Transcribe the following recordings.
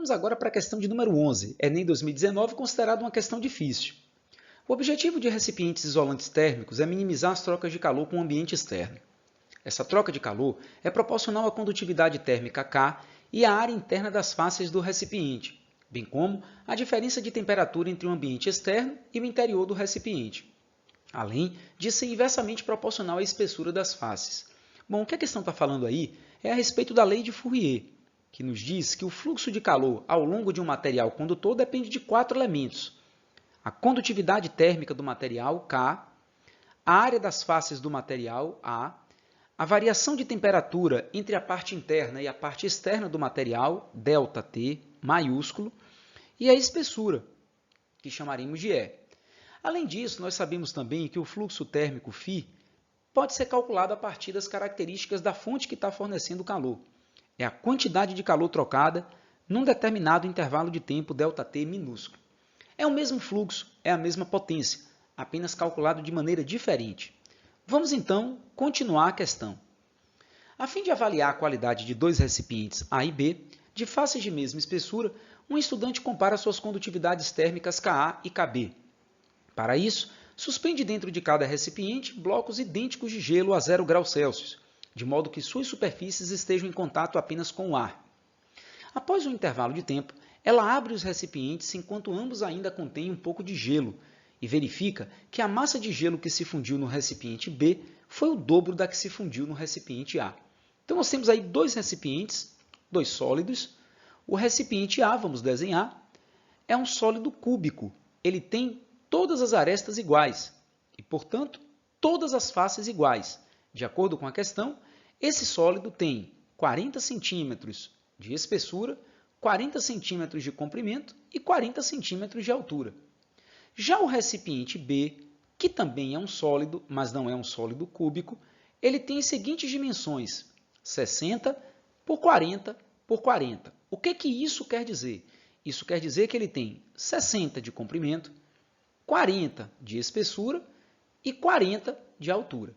Vamos agora para a questão de número 11, Enem 2019, considerada uma questão difícil. O objetivo de recipientes isolantes térmicos é minimizar as trocas de calor com o ambiente externo. Essa troca de calor é proporcional à condutividade térmica K e à área interna das faces do recipiente, bem como à diferença de temperatura entre o ambiente externo e o interior do recipiente, além de ser inversamente proporcional à espessura das faces. Bom, o que a questão está falando aí é a respeito da lei de Fourier, que nos diz que o fluxo de calor ao longo de um material condutor depende de 4 elementos: a condutividade térmica do material, K, a área das faces do material, a variação de temperatura entre a parte interna e a parte externa do material, ΔT, maiúsculo, e a espessura, que chamaremos de E. Além disso, nós sabemos também que o fluxo térmico φ pode ser calculado a partir das características da fonte que está fornecendo o calor. É a quantidade de calor trocada num determinado intervalo de tempo ΔT minúsculo. É o mesmo fluxo, é a mesma potência, apenas calculado de maneira diferente. Vamos então continuar a questão. A fim de avaliar a qualidade de dois recipientes A e B, de faces de mesma espessura, um estudante compara suas condutividades térmicas Ka e Kb. Para isso, suspende dentro de cada recipiente blocos idênticos de gelo a 0 graus Celsius, de modo que suas superfícies estejam em contato apenas com o ar. Após um intervalo de tempo, ela abre os recipientes enquanto ambos ainda contêm um pouco de gelo e verifica que a massa de gelo que se fundiu no recipiente B foi o dobro da que se fundiu no recipiente A. Então, nós temos aí dois recipientes, dois sólidos. O recipiente A, vamos desenhar, é um sólido cúbico. Ele tem todas as arestas iguais e, portanto, todas as faces iguais. De acordo com a questão, esse sólido tem 40 centímetros de espessura, 40 centímetros de comprimento e 40 centímetros de altura. Já o recipiente B, que também é um sólido, mas não é um sólido cúbico, ele tem as seguintes dimensões: 60 por 40 por 40. O que isso quer dizer? Isso quer dizer que ele tem 60 de comprimento, 40 de espessura e 40 de altura.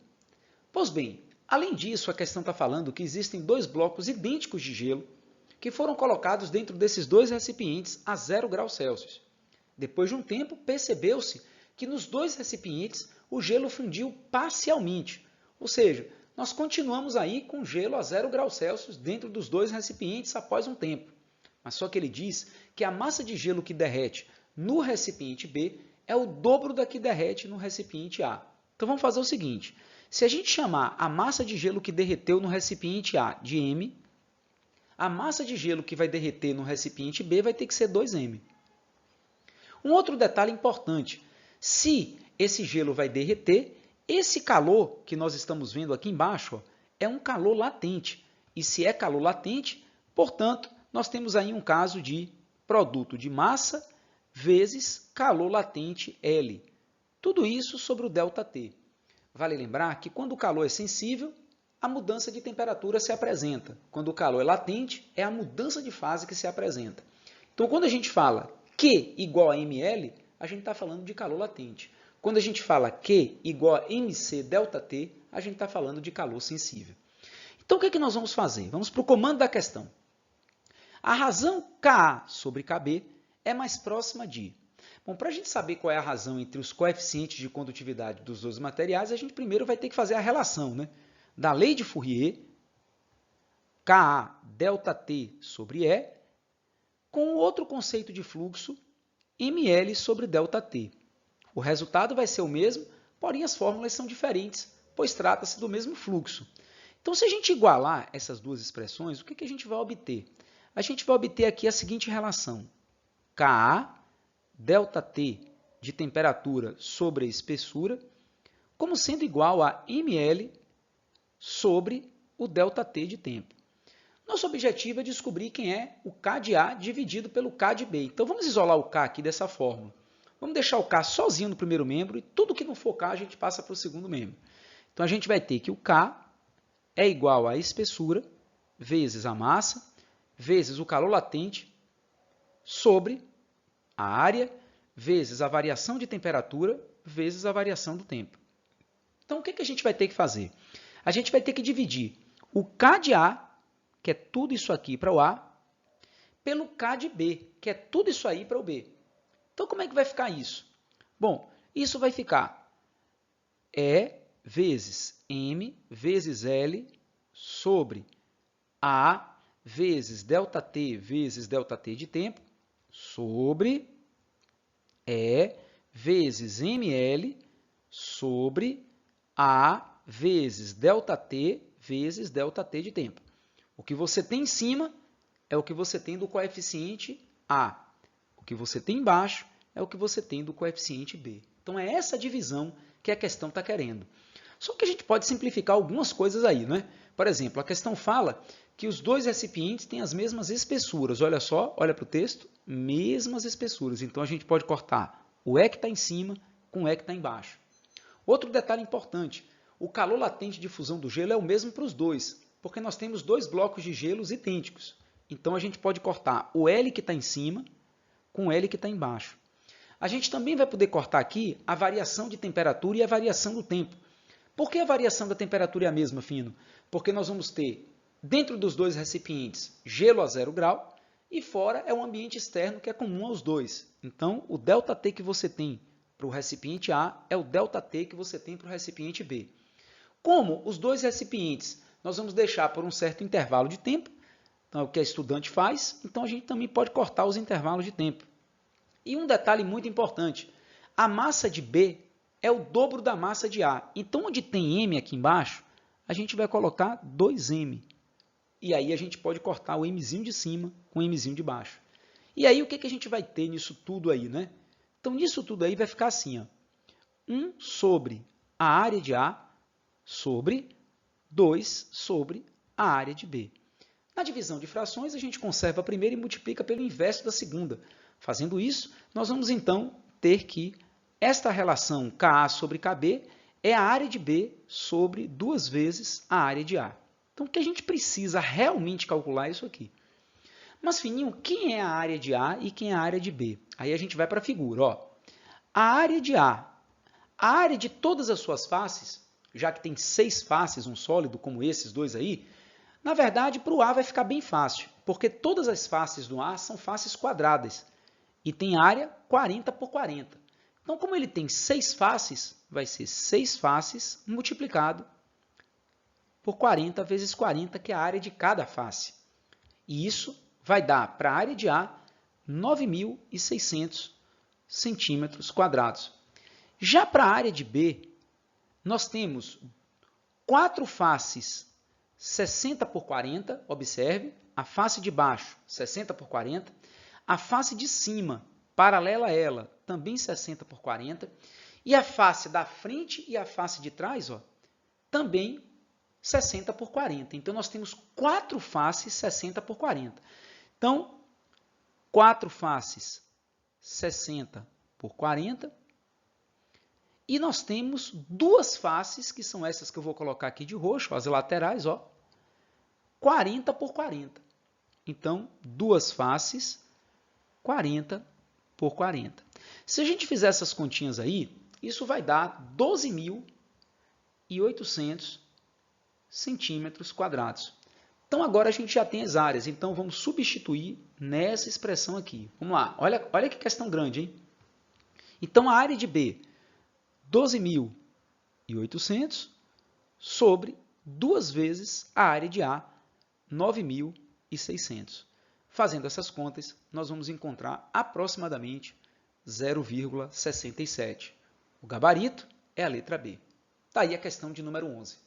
Pois bem, além disso, a questão está falando que existem dois blocos idênticos de gelo que foram colocados dentro desses dois recipientes a 0 graus Celsius. Depois de um tempo, percebeu-se que nos dois recipientes o gelo fundiu parcialmente, ou seja, nós continuamos aí com gelo a 0 graus Celsius dentro dos dois recipientes após um tempo. Mas só que ele diz que a massa de gelo que derrete no recipiente B é o dobro da que derrete no recipiente A. Então vamos fazer o seguinte: se a gente chamar a massa de gelo que derreteu no recipiente A de M, a massa de gelo que vai derreter no recipiente B vai ter que ser 2M. Um outro detalhe importante: se esse gelo vai derreter, esse calor que nós estamos vendo aqui embaixo é um calor latente. E se é calor latente, portanto, nós temos aí um caso de produto de massa vezes calor latente L. Tudo isso sobre o ΔT. Vale lembrar que quando o calor é sensível, a mudança de temperatura se apresenta. Quando o calor é latente, é a mudança de fase que se apresenta. Então, quando a gente fala Q igual a ml, a gente está falando de calor latente. Quando a gente fala Q igual a mc ΔT, a gente está falando de calor sensível. Então, o que nós vamos fazer? Vamos para o comando da questão. A razão Ka sobre Kb é mais próxima de... Bom, para a gente saber qual é a razão entre os coeficientes de condutividade dos dois materiais, a gente primeiro vai ter que fazer a relação, né, da lei de Fourier, Ka ΔT sobre E, com outro conceito de fluxo, ml sobre ΔT. O resultado vai ser o mesmo, porém as fórmulas são diferentes, pois trata-se do mesmo fluxo. Então, se a gente igualar essas duas expressões, o que a gente vai obter? A gente vai obter aqui a seguinte relação: Ka ΔT de temperatura sobre a espessura, como sendo igual a ml sobre o ΔT de tempo. Nosso objetivo é descobrir quem é o K de A dividido pelo K de B. Então, vamos isolar o K aqui dessa fórmula. Vamos deixar o K sozinho no primeiro membro e tudo que não for K a gente passa para o segundo membro. Então, a gente vai ter que o K é igual à espessura vezes a massa vezes o calor latente sobre a área vezes a variação de temperatura vezes a variação do tempo. Então, o que a gente vai ter que fazer? A gente vai ter que dividir o K de A, que é tudo isso aqui para o A, pelo K de B, que é tudo isso aí para o B. Então, como é que vai ficar isso? Bom, isso vai ficar E vezes M vezes L sobre A vezes ΔT vezes ΔT de tempo sobre E vezes ML sobre A vezes ΔT vezes ΔT de tempo. O que você tem em cima é o que você tem do coeficiente A. O que você tem embaixo é o que você tem do coeficiente B. Então, é essa divisão que a questão está querendo. Só que a gente pode simplificar algumas coisas aí, né? Por exemplo, a questão fala que os dois recipientes têm as mesmas espessuras. Olha só, olha para o texto, mesmas espessuras. Então, a gente pode cortar o E que está em cima com o E que está embaixo. Outro detalhe importante, o calor latente de fusão do gelo é o mesmo para os dois, porque nós temos dois blocos de gelos idênticos. Então, a gente pode cortar o L que está em cima com o L que está embaixo. A gente também vai poder cortar aqui a variação de temperatura e a variação do tempo. Por que a variação da temperatura é a mesma, Fino? Porque nós vamos ter, dentro dos dois recipientes, gelo a 0 grau e fora é um ambiente externo que é comum aos dois. Então, o ΔT que você tem para o recipiente A é o ΔT que você tem para o recipiente B. Como os dois recipientes nós vamos deixar por um certo intervalo de tempo, então é o que a estudante faz, então a gente também pode cortar os intervalos de tempo. E um detalhe muito importante, a massa de B é o dobro da massa de A. Então, onde tem M aqui embaixo, a gente vai colocar 2M. E aí a gente pode cortar o Mzinho de cima com o Mzinho de baixo. E aí o que a gente vai ter nisso tudo aí, né? Então, nisso tudo aí vai ficar assim, ó, 1 sobre a área de A sobre 2 sobre a área de B. Na divisão de frações, a gente conserva a primeira e multiplica pelo inverso da segunda. Fazendo isso, nós vamos então ter que esta relação KA sobre KB é a área de B sobre 2 vezes a área de A. Então, o que a gente precisa realmente calcular é isso aqui. Mas, Fininho, quem é a área de A e quem é a área de B? Aí a gente vai para a figura. Ó. A área de A, a área de todas as suas faces, já que tem 6 faces, um sólido como esses dois aí, na verdade, para o A vai ficar bem fácil, porque todas as faces do A são faces quadradas e tem área 40 por 40. Então, como ele tem 6 faces, vai ser 6 faces multiplicado por 40 vezes 40, que é a área de cada face. E isso vai dar para a área de A 9.600 centímetros quadrados. Já para a área de B, nós temos 4 faces 60 por 40, observe, a face de baixo 60 por 40, a face de cima, paralela a ela, também 60 por 40, e a face da frente e a face de trás, ó, também 60 por 40. Então, nós temos 4 faces 60 por 40. Então, 4 faces 60 por 40, e nós temos 2 faces, que são essas que eu vou colocar aqui de roxo, as laterais, ó, 40 por 40. Então, 2 faces, 40 por 40. Se a gente fizer essas continhas aí, isso vai dar 12.800 centímetros quadrados. Então, agora a gente já tem as áreas. Então, vamos substituir nessa expressão aqui. Vamos lá. Olha que questão grande, hein? Então, a área de B, 12.800 sobre 2 vezes a área de A, 9.600. Fazendo essas contas, nós vamos encontrar aproximadamente 0,67. O gabarito é a letra B. Está aí a questão de número 11.